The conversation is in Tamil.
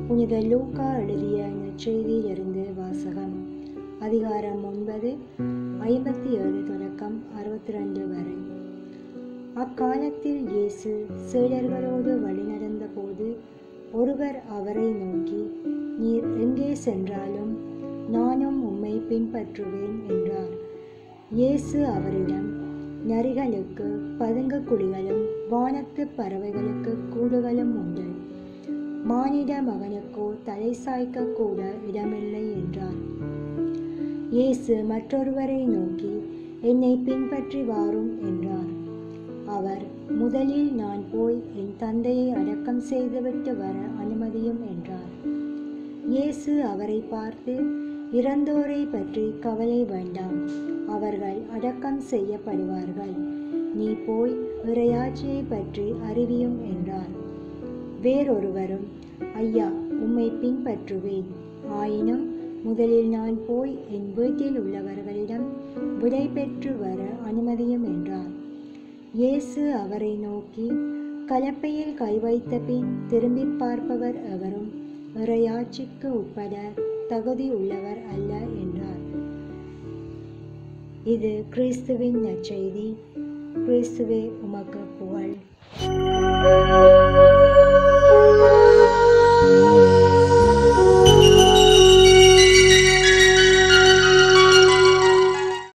புனித லூக்கா எழுதிய நற்செய்தியிலிருந்து வாசகம். அதிகாரம் 9, 57 தொடக்கம் 62 வரை. அக்காலத்தில் இயேசு சீடர்களோடு வழிநடந்த போது ஒருவர் அவரை நோக்கி, நீர் எங்கே சென்றாலும் நானும் உம்மை பின்பற்றுவேன் என்றார். இயேசு அவரிடம், நரிகளுக்கு பதுங்கு குழிகளும் வானத்து பறவைகளுக்கு கூடுகளும் உண்டு, மானிட மகனுக்கோ தலை சாய்க்க கூட இடமில்லை என்றார். இயேசு மற்றொருவரை நோக்கி, என்னை பின்பற்றி வாரும் என்றார். அவர், முதலில் நான் போய் என் தந்தையை அடக்கம் செய்துவிட்டு வர அனுமதியும் என்றார். இயேசு அவரை பார்த்து, இறந்தோரை பற்றி கவலை வேண்டாம், அவர்கள் அடக்கம் செய்யப்படுவார்கள். நீ போய் இறையாட்சியை பற்றி அறிவியும் என்றார். வேறொருவரும், ஐயா, உம்மை பின்பற்றுவேன், ஆயினும் முதலில் நான் போய் என் வீட்டில் உள்ளவர்களிடம் விடை பெற்று வர அனுமதியும் என்றார். இயேசு அவரை நோக்கி, கலப்பையில் கை வைத்த பின் திரும்பி பார்ப்பவர் எவரும் இறையாட்சிக்கு உட்பட தகுதி உள்ளவர் அல்ல என்றார். இது கிறிஸ்துவின் நற்செய்தி. கிறிஸ்துவே உமக்கு புகழ்.